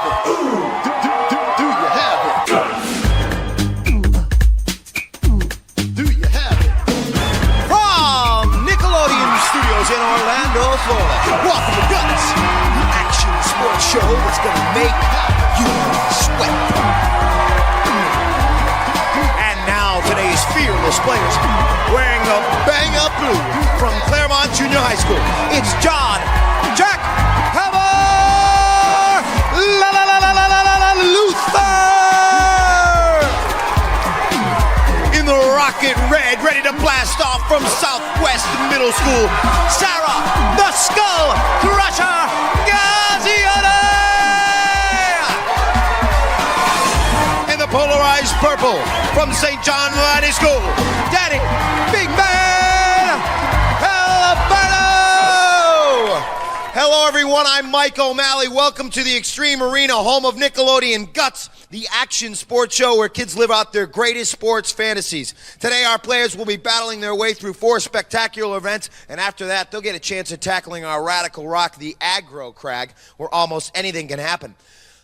it? Do you have it? Do you have it? From Nickelodeon Studios in Orlando, Florida, welcome to Guts, the action sports show that's gonna make you sweat. And now today's fearless players, wearing the bang-up blue from Claremont Junior High School, it's John Jack Hammer Luther! In the rocket red, ready to blast off from Southwest Middle School, Sarah the Skull Crusher Gazione! In the polarized purple from St. John High School, Danny Big Man Alberto! Hello everyone, I'm Mike O'Malley. Welcome to the Extreme Arena, home of Nickelodeon Guts, the action sports show where kids live out their greatest sports fantasies. Today our players will be battling their way through 4 spectacular events, and after that they'll get a chance at tackling our radical rock, the aggro crag, where almost anything can happen.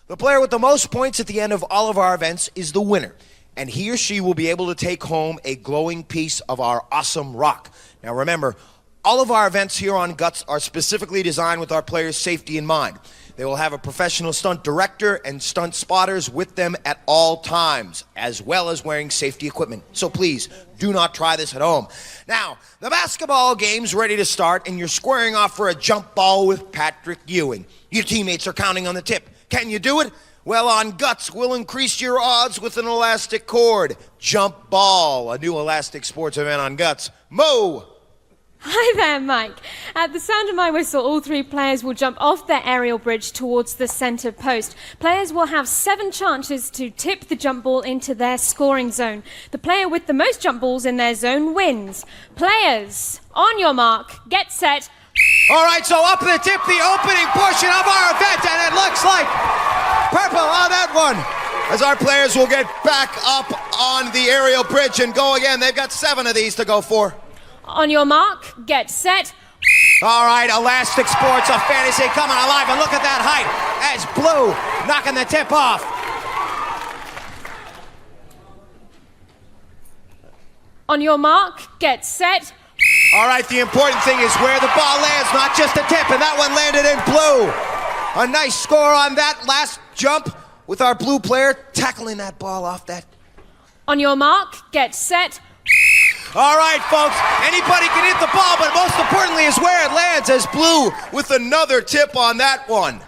The player with the most points at the end of all of our events is the winner, and he or she will be able to take home a glowing piece of our awesome rock. Now remember, all of our events here on Guts are specifically designed with our players' safety in mind. They will have a professional stunt director and stunt spotters with them at all times, as well as wearing safety equipment. So please, do not try this at home. Now, the basketball game's ready to start, and you're squaring off for a jump ball with Patrick Ewing. Your teammates are counting on the tip. Can you do it? Well, on Guts, we'll increase your odds with an elastic cord. Jump ball, a new elastic sports event on Guts. Mo! Hi there, Mike. At the sound of my whistle, all 3 players will jump off their aerial bridge towards the center post. Players will have 7 chances to tip the jump ball into their scoring zone. The player with the most jump balls in their zone wins. Players, on your mark, get set. All right, so up the tip, the opening portion of our event, and it looks like purple on that one. As our players will get back up on the aerial bridge and go again. They've got 7 of these to go for. On your mark, get set. All right, Elastic Sports, a fantasy coming alive, and look at that height as Blue knocking the tip off. On your mark, get set. All right, the important thing is where the ball lands, not just the tip, and that one landed in Blue. A nice score on that last jump with our Blue player tackling that ball off that. On your mark, get set. All right, folks, anybody can hit the ball, but most importantly is where it lands, as Blue with another tip on that one.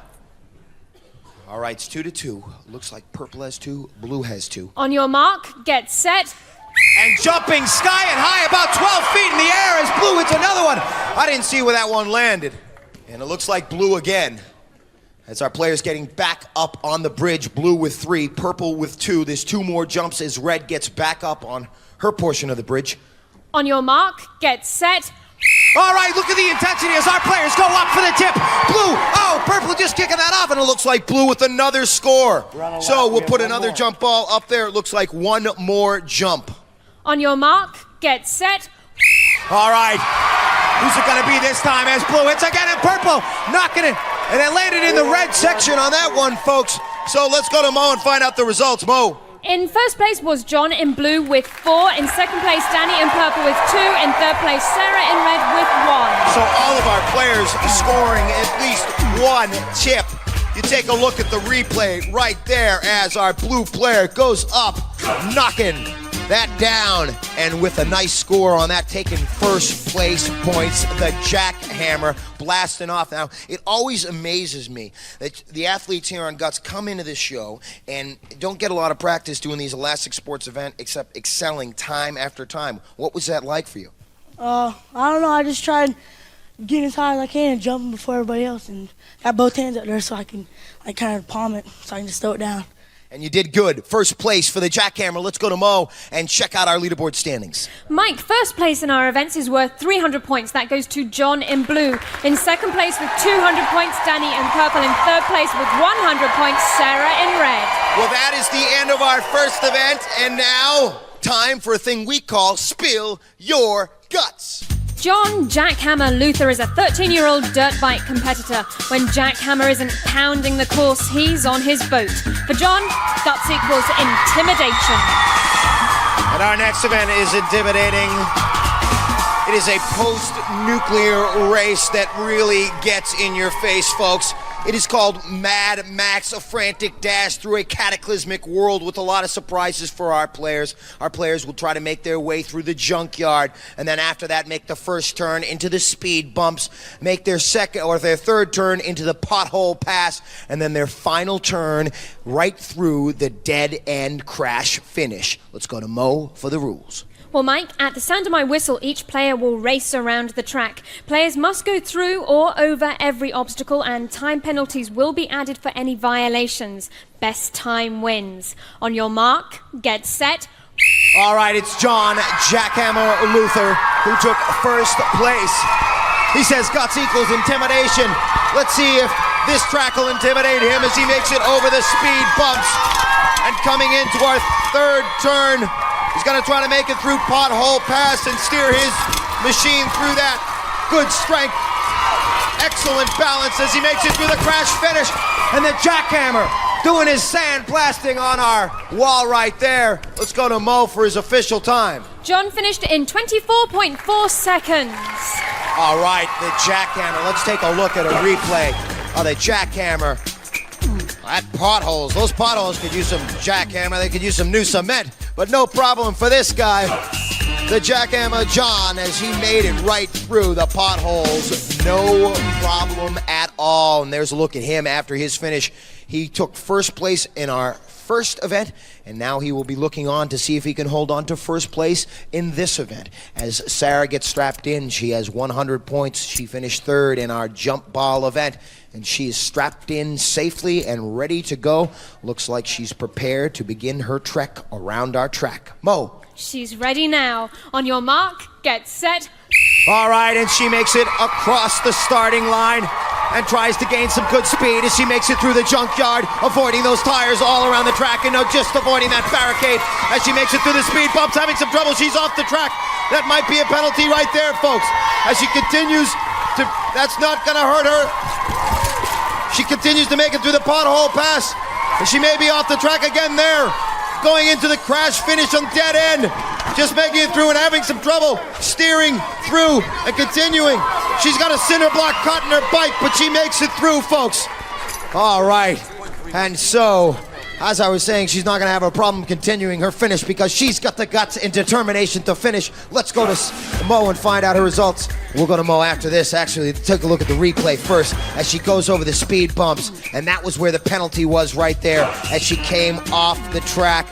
All right, it's 2-2. Looks like Purple has 2, Blue has 2. On your mark, get set. And jumping sky and high, about 12 feet in the air, as Blue hits another one. I didn't see where that one landed. And it looks like Blue again. As our players getting back up on the bridge, Blue with 3, Purple with 2. There's 2 more jumps as Red gets back up on her portion of the bridge. On your mark, get set. All right, look at the intensity as our players go up for the tip. Blue, oh, Purple just kicking that off, and it looks like Blue with another score. So we'll put another jump ball up there. It looks like 1 more jump. On your mark, get set. All right, who's it gonna be this time as Blue hits again, and Purple knocking it, and it landed in the red section on that one, folks. So let's go to Mo and find out the results. Mo. In first place was John in blue with 4. In second place, Danny in purple with 2. In third place, Sarah in red with 1. So all of our players scoring at least 1 tip. You take a look at the replay right there as our Blue player goes up, knocking that down, and with a nice score on that, taking first place points, the jackhammer blasting off. Now, it always amazes me that the athletes here on Guts come into this show and don't get a lot of practice doing these elastic sports events, except excelling time after time. What was that like for you? I don't know. I just tried getting as high as I can and jumping before everybody else, and got both hands up there so I can kind of palm it, so I can just throw it down. And you did good. First place for the jackhammer. Let's go to Mo and check out our leaderboard standings. Mike, first place in our events is worth 300 points. That goes to John in blue. In second place with 200 points, Danny in purple. In third place with 100 points, Sarah in red. Well, that is the end of our first event, and now time for a thing we call Spill Your Guts. John Jackhammer Luther is a 13-year-old dirt bike competitor. When Jackhammer isn't pounding the course, he's on his boat. For John, guts equals intimidation. And our next event is intimidating. It is a post-nuclear race that really gets in your face, folks. It is called Mad Max, a frantic dash through a cataclysmic world with a lot of surprises for our players. Our players will try to make their way through the junkyard, and then after that make the first turn into the speed bumps, make their second or their third turn into the pothole pass, and then their final turn right through the dead end crash finish. Let's go to Mo for the rules. Well, Mike, at the sound of my whistle, each player will race around the track. Players must go through or over every obstacle, and time penalties will be added for any violations. Best time wins. On your mark, get set. All right, it's John Jackhammer Luther who took first place. He says guts equals intimidation. Let's see if this track will intimidate him as he makes it over the speed bumps. And coming into our third turn, he's going to try to make it through pothole pass and steer his machine through that. Good strength, excellent balance as he makes it through the crash finish. And the Jackhammer doing his sandblasting on our wall right there. Let's go to Mo for his official time. John finished in 24.4 seconds. All right, the Jackhammer. Let's take a look at a replay of the Jackhammer. That potholes, those potholes could use some Jackhammer. They could use some new cement, but no problem for this guy. The Jackhammer John, as he made it right through the potholes, no problem at all. And there's a look at him after his finish. He took first place in our first event, and now he will be looking on to see if he can hold on to first place in this event. As Sarah gets strapped in, she has 100 points. She finished third in our jump ball event, and she is strapped in safely and ready to go. Looks like she's prepared to begin her trek around our track. Mo. She's ready now. On your mark, get set. All right, and she makes it across the starting line and tries to gain some good speed as she makes it through the junkyard, avoiding those tires all around the track, and no, just avoiding that barricade as she makes it through the speed bumps, having some trouble. She's off the track. That might be a penalty right there, folks. As she continues to, that's not gonna hurt her. She continues to make it through the pothole pass, and she may be off the track again there. Going into the crash finish on dead end, just making it through and having some trouble steering through and continuing. She's got a cinder block caught in her bike, but she makes it through, folks. All right, and so, as I was saying, she's not gonna have a problem continuing her finish because she's got the guts and determination to finish. Let's go to Mo and find out her results. We'll go to Mo after this. Actually, take a look at the replay first as she goes over the speed bumps, and that was where the penalty was right there as she came off the track.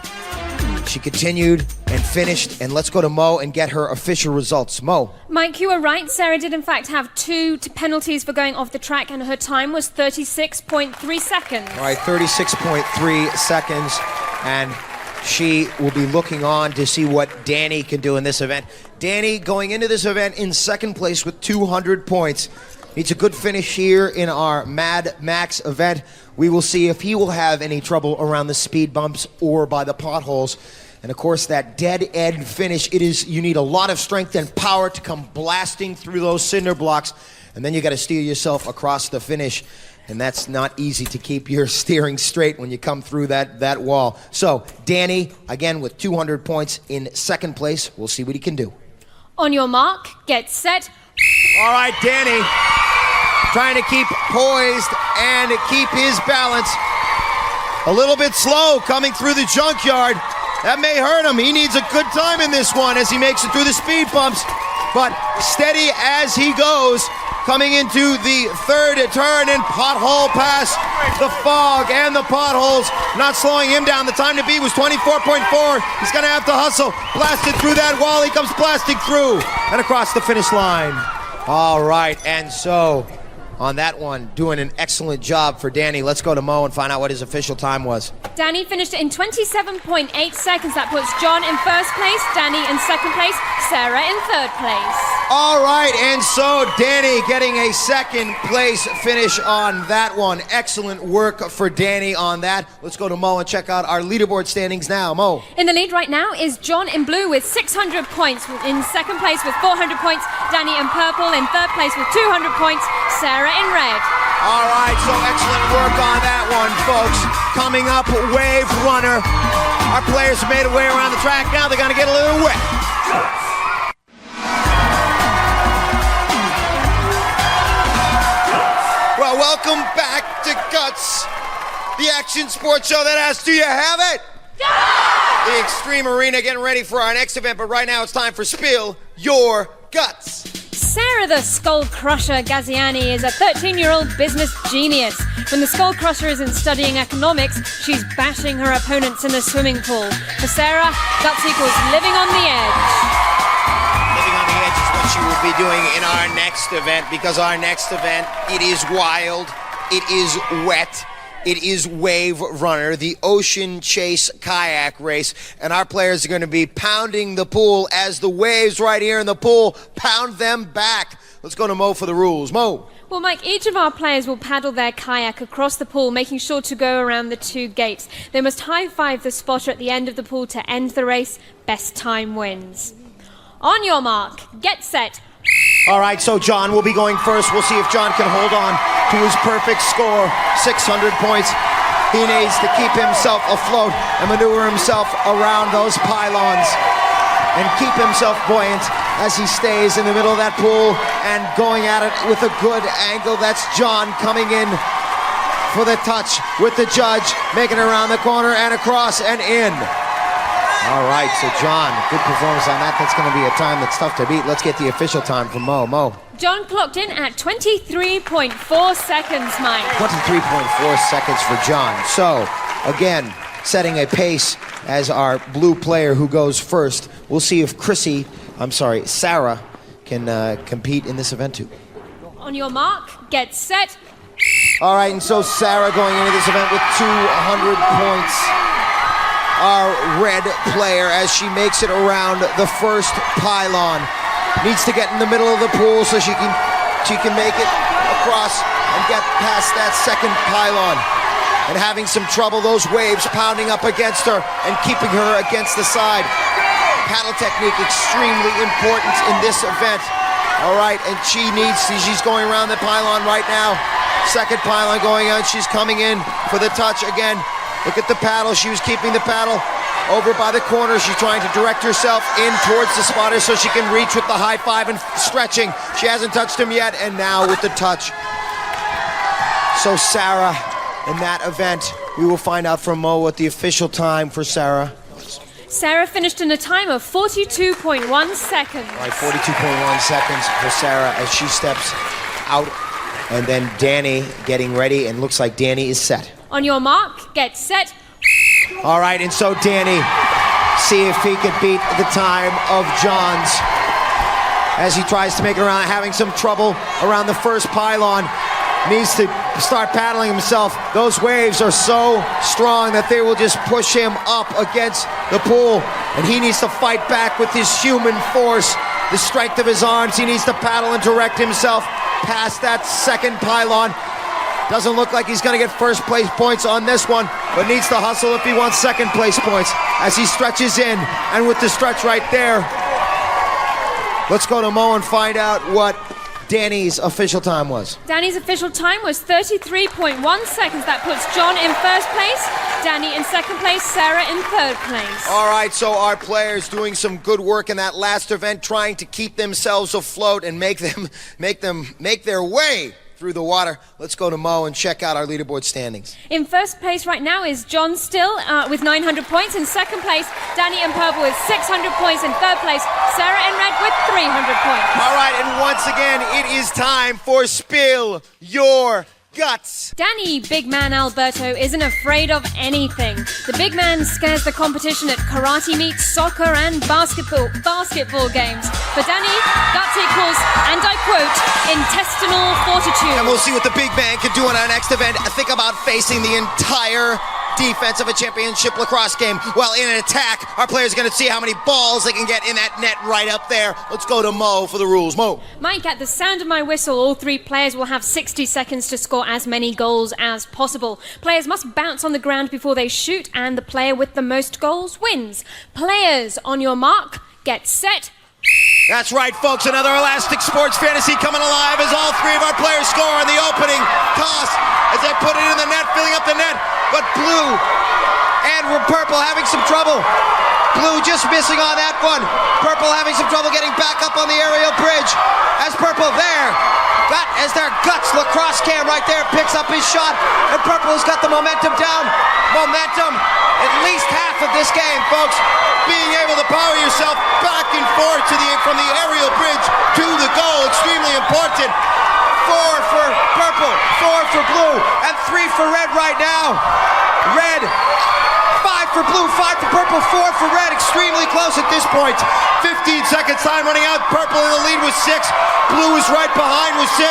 She continued and finished, and let's go to Mo and get her official results. Mo. Mike, you were right. Sarah did in fact have two penalties for going off the track, and her time was 36.3 seconds. All right, 36.3 seconds, and she will be looking on to see what Danny can do in this event. Danny going into this event in second place with 200 points. Needs a good finish here in our Mad Max event. We will see if he will have any trouble around the speed bumps or by the potholes. And of course, that dead end finish, you need a lot of strength and power to come blasting through those cinder blocks. And then you got to steer yourself across the finish. And that's not easy to keep your steering straight when you come through that wall. So, Danny, again, with 200 points in second place. We'll see what he can do. On your mark, get set. All right, Danny, trying to keep poised and keep his balance. A little bit slow coming through the junkyard. That may hurt him. He needs a good time in this one as he makes it through the speed bumps. But steady as he goes, coming into the third turn and pothole pass. The fog and the potholes not slowing him down. The time to beat was 24.4. He's going to have to hustle. Blasted through that wall. He comes blasting through and across the finish line. All right, and so on that one, doing an excellent job for Danny. Let's go to Mo and find out what his official time was. Danny finished in 27.8 seconds. That puts John in first place, Danny in second place, Sarah in third place. All right, and so Danny getting a second place finish on that one. Excellent work for Danny on that. Let's go to Mo and check out our leaderboard standings now. Mo. In the lead right now is John in blue with 600 points. In second place with 400 points, Danny in purple. In third place with 200 points, Sarah in red. All right, so excellent work on that one, folks. Coming up, Wave Runner. Our players made their way around the track. Now they're going to get a little wet. Well, welcome back to Guts, the action sports show that asks, do you have it? Yeah! The Extreme Arena getting ready for our next event, but right now it's time for Spill Your Guts. Sarah the Skull Crusher Gaziani is a 13-year-old business genius. When the Skull Crusher isn't studying economics, she's bashing her opponents in the swimming pool. For Sarah, guts equals living on the edge. Living on the edge is what she will be doing in our next event, because our next event, it is wild, it is wet, it is Wave Runner, the Ocean Chase Kayak Race, and our players are going to be pounding the pool as the waves right here in the pool pound them back. Let's go to Mo for the rules. Mo. Well, Mike, each of our players will paddle their kayak across the pool, making sure to go around the 2 gates. They must high-five the spotter at the end of the pool to end the race. Best time wins. On your mark, get set. All right, so John will be going first. We'll see if John can hold on to his perfect score, 600 points. He needs to keep himself afloat and maneuver himself around those pylons and keep himself buoyant as he stays in the middle of that pool and going at it with a good angle. That's John coming in for the touch with the judge, making it around the corner and across and in. All right, so John, good performance on that. That's going to be a time that's tough to beat. Let's get the official time from Mo. Mo. John clocked in at 23.4 seconds, Mike. 23.4 seconds for John. So, again, setting a pace as our blue player who goes first. We'll see if Sarah can compete in this event too. On your mark, get set. All right, and so Sarah going into this event with 200 points. Our red player, as she makes it around the first pylon, needs to get in the middle of the pool so she can make it across and get past that second pylon. And having some trouble, those waves pounding up against her and keeping her against the side. Paddle technique extremely important in this event. All right, and she's going around the pylon right now. Second pylon going on, she's coming in for the touch again. Look at the paddle. She was keeping the paddle over by the corner. She's trying to direct herself in towards the spotter so she can reach with the high five and stretching. She hasn't touched him yet, and now with the touch. So Sarah, in that event, we will find out from Mo what the official time for Sarah. Sarah finished in a time of 42.1 seconds. All right, 42.1 seconds for Sarah as she steps out. And then Danny getting ready, and looks like Danny is set. On your mark, get set. All right, and so Danny, see if he can beat the time of John's as he tries to make it around, having some trouble around the first pylon. Needs to start paddling himself. Those waves are so strong that they will just push him up against the pool, and he needs to fight back with his human force, the strength of his arms. He needs to paddle and direct himself past that second pylon. Doesn't look like he's going to get first place points on this one, but needs to hustle if he wants second place points as he stretches in. And with the stretch right there, let's go to Mo and find out what Danny's official time was. Danny's official time was 33.1 seconds. That puts John in first place, Danny in second place, Sarah in third place. All right, so our players doing some good work in that last event, trying to keep themselves afloat and make their way through the water. Let's go to Mo and check out our leaderboard standings. In first place right now is John Still with 900 points. In second place, Danny in purple with 600 points. In third place, Sarah in red with 300 points. All right, and once again, it is time for Spill Your Guts. Danny Big Man Alberto isn't afraid of anything. The big man scares the competition at karate meets, soccer and basketball games. For Danny, guts equals, and I quote, intestinal fortitude. And we'll see what the big man can do in our next event. Think about facing the entire defense of a championship lacrosse game, while in an attack, our players are going to see how many balls they can get in that net right up there. Let's go to Mo for the rules. Mo. Mike, at the sound of my whistle, all three players will have 60 seconds to score as many goals as possible. Players must bounce on the ground before they shoot, and the player with the most goals wins. Players, on your mark, get set. That's right, folks. Another Elastic Sports Fantasy coming alive as all three of our players score on the opening toss as they put it in the net, filling up the net. But blue and purple having some trouble. Blue just missing on that one. Purple having some trouble getting back up on the aerial bridge. As purple there, as their guts lacrosse cam right there picks up his shot, and purple has got the momentum down. Momentum, at least half of this game, folks. Being able to power yourself back and forth from the aerial bridge to the goal, extremely important. 4 for purple, 4 for blue, and 3 for red right now. Red, 5 for blue, 5 for purple, 4 for red. Extremely close at this point. 15 seconds time running out. Purple in the lead with 6. Blue is right behind with 6.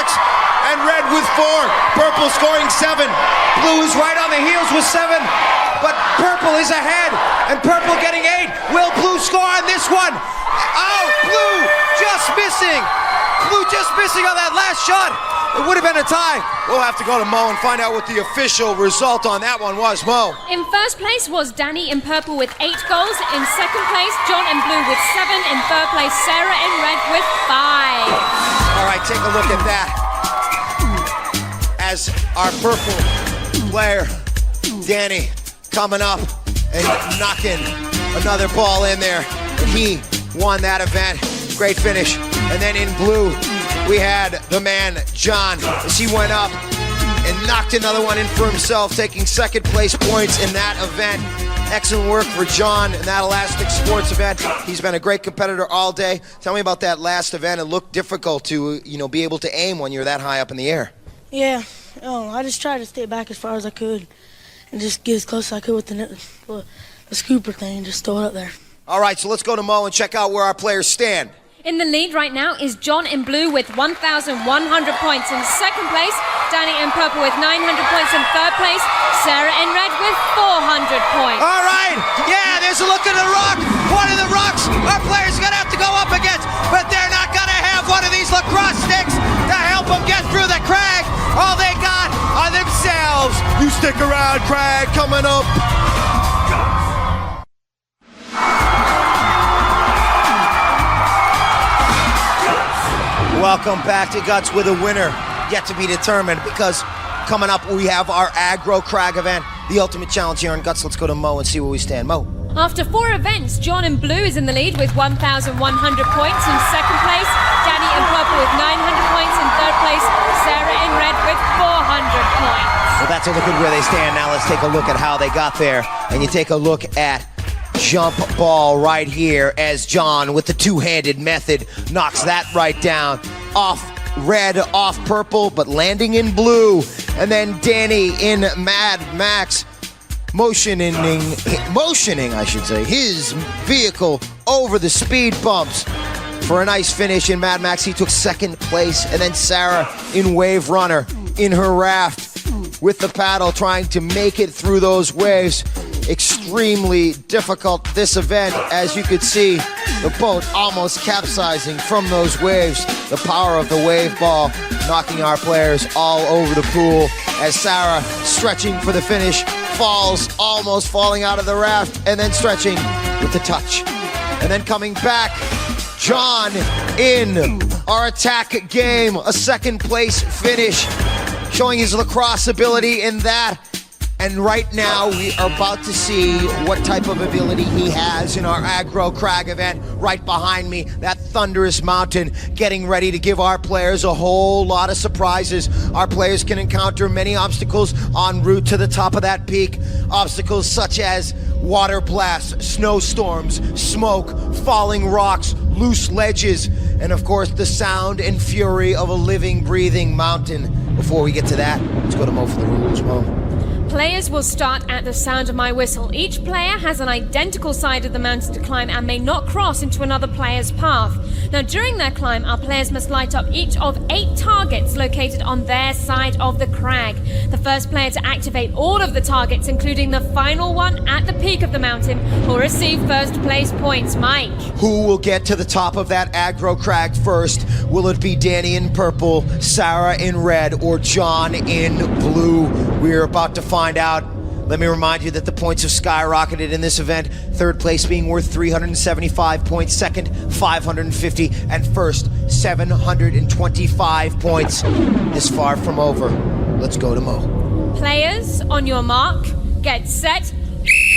And red with 4. Purple scoring 7. Blue is right on the heels with 7. But purple is ahead, and purple getting 8. Will blue score on this one? Oh, blue just missing. Blue just missing on that last shot. It would have been a tie. We'll have to go to Mo and find out what the official result on that one was. Mo. In first place was Danny in purple with 8 goals. In second place, John in blue with 7. In third place, Sarah in red with 5. All right, take a look at that. As our purple player, Danny, coming up and knocking another ball in there. And he won that event. Great finish. And then in blue, we had the man, John, as he went up and knocked another one in for himself, taking second place points in that event. Excellent work for John in that Elastic Sports event. He's been a great competitor all day. Tell me about that last event. It looked difficult to, be able to aim when you're that high up in the air. Yeah, I just tried to stay back as far as I could and just get as close as I could with the scooper thing and just throw it up there. All right, so let's go to Mo and check out where our players stand. In the lead right now is John in blue with 1,100 points. In second place, Danny in purple with 900 points. In third place, Sarah in red with 400 points. All right, yeah, there's a look at the rock. One of the rocks our players are going to have to go up against, but they're not going to have one of these lacrosse sticks to help them get through the crag. All they got are themselves. You stick around, Craig, coming up. Welcome back to Guts with a winner yet to be determined, because coming up we have our Aggro Crag event, the ultimate challenge here on Guts. Let's go to Mo and see where we stand. Mo. After 4 events, John in blue is in the lead with 1,100 points. In second place, Danny in purple with 900 points. In third place, Sarah in red with 400 points. Well, that's a look at where they stand. Now let's take a look at how they got there. And you take a look at jump ball right here as John, with the two-handed method, knocks that right down. Off red, off purple, but landing in blue. And then Danny in Mad Max motioning his vehicle over the speed bumps for a nice finish. In Mad Max, he took second place. And then Sarah in Wave Runner in her raft with the paddle, trying to make it through those waves. Extremely difficult, this event, as you could see, the boat almost capsizing from those waves. The power of the wave ball knocking our players all over the pool as Sarah, stretching for the finish, falls, almost falling out of the raft, and then stretching with the touch. And then coming back, John in our attack game, a second place finish, showing his lacrosse ability in that. And right now, we are about to see what type of ability he has in our Aggro Crag event. Right behind me, that thunderous mountain, getting ready to give our players a whole lot of surprises. Our players can encounter many obstacles en route to the top of that peak. Obstacles such as water blasts, snowstorms, smoke, falling rocks, loose ledges, and of course, the sound and fury of a living, breathing mountain. before we get to that, let's go to Mo for the rules. Mo. Players will start at the sound of my whistle. Each player has an identical side of the mountain to climb and may not cross into another player's path. Now, during their climb, our players must light up each of 8 targets located on their side of the crag. The first player to activate all of the targets, including the final one at the peak of the mountain, will receive first place points. Mike. Who will get to the top of that aggro crag first? Will it be Danny in purple, Sarah in red, or John in blue? We're about to find out. Let me remind you that the points have skyrocketed in this event. Third place being worth 375 points, second 550, and first 725 points. This far from over. Let's go to Mo. Players, on your mark, get set.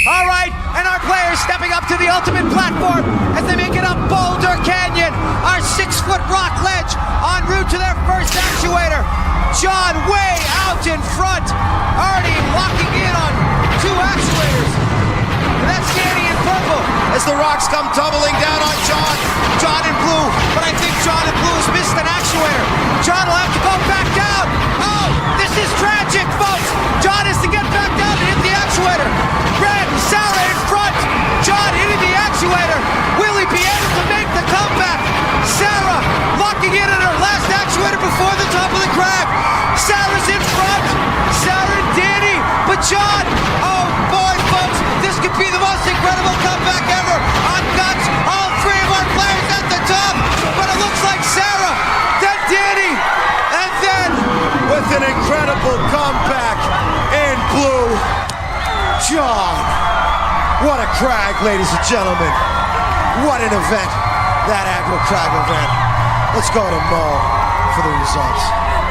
All right, and our players stepping up to the ultimate platform as they make it up Boulder Canyon, our 6-foot rock ledge en route to their first actuator. John way out in front, already locking in on 2 actuators. And that's Danny in purple as the rocks come tumbling down on John. John in blue, but I think John in blue has missed an actuator. John will have to go back down. Oh, this is tragic, folks. John has to get back down and hit the actuator. Red, Sarah in front. John hitting the actuator. Will he be able to make the comeback? Sarah locking in on her last actuator before the top of the crag. Sarah's in front. Sarah and Danny. But John, oh boy, folks, this could be the most incredible comeback ever on Guts. All 3 of our players at the top. But it looks like Sarah, then Danny, and then with an incredible comeback in blue, John. What a crag, ladies and gentlemen. What an event, that aggro crag event. Let's go to Mo for the results.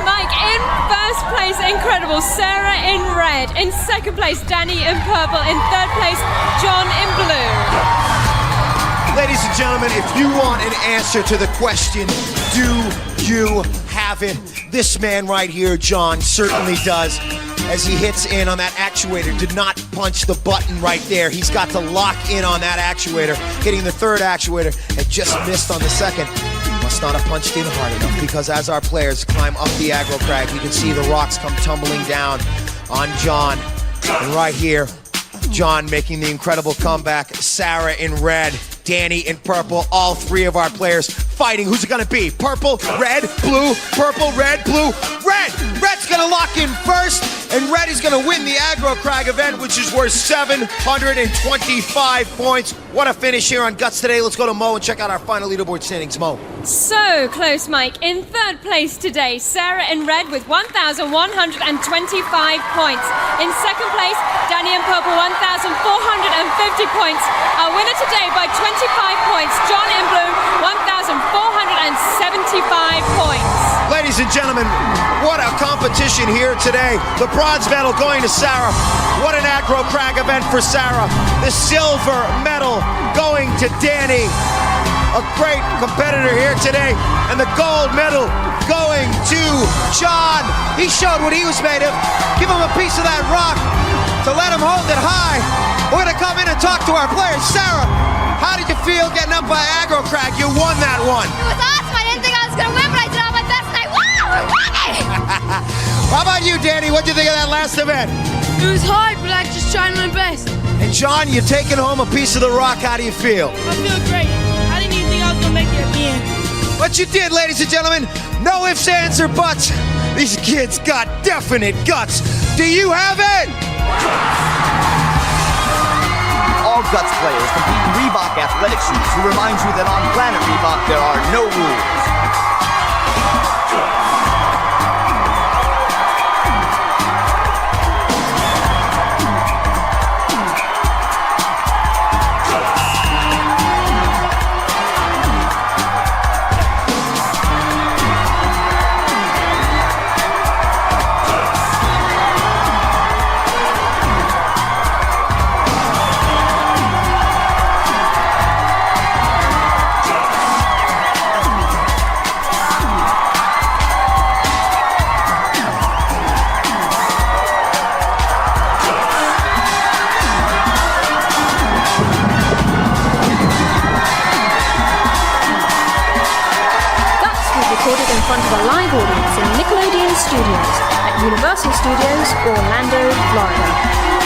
Mike in first place, incredible. Sarah in red. In second place, Danny in purple. In third place, John in blue. Ladies and gentlemen, if you want an answer to the question, do you have it? This man right here, John, certainly does. As he hits in on that actuator, did not punch the button right there. He's got to lock in on that actuator, hitting the third actuator, and just missed on the second. Must not have punched in hard enough, because as our players climb up the aggro crag, you can see the rocks come tumbling down on John. And right here, John making the incredible comeback. Sarah in red, Danny in purple, all 3 of our players fighting. Who's it gonna be? Purple, red, blue, purple, red, blue, red! Red's gonna lock in first, and red is gonna win the aggro crag event, which is worth 725 points. What a finish here on Guts today. Let's go to Mo and check out our final leaderboard standings. Mo. So close, Mike. In third place today, Sarah in red with 1,125 points. In second place, Danny in purple, 1,450 points. Our winner today by 25 points, John in blue, 1,475 points. Ladies and gentlemen, what a competition here today. The bronze medal going to Sarah. What an aggro crag event for Sarah. The silver medal going to Danny. A great competitor here today. And the gold medal going to John. He showed what he was made of. Give him a piece of that rock to let him hold it high. We're gonna come in and talk to our players. Sarah, how did you feel getting up by aggro crag? You won that one. It was awesome. I didn't think I was going to win, but I did all my best, and I won! I won it! How about you, Danny? What'd you think of that last event? It was hard, but I just tried my best. And John, you're taking home a piece of the rock. How do you feel? I feel great. I didn't even think I was going to make it at the end. But you did, ladies and gentlemen. No ifs, ands, or buts. These kids got definite guts. Do you have it? All Guts players compete in Reebok athletic shoes, who reminds you that on Planet Reebok there are no rules. recorded in front of a live audience in Nickelodeon Studios at Universal Studios, Orlando, Florida.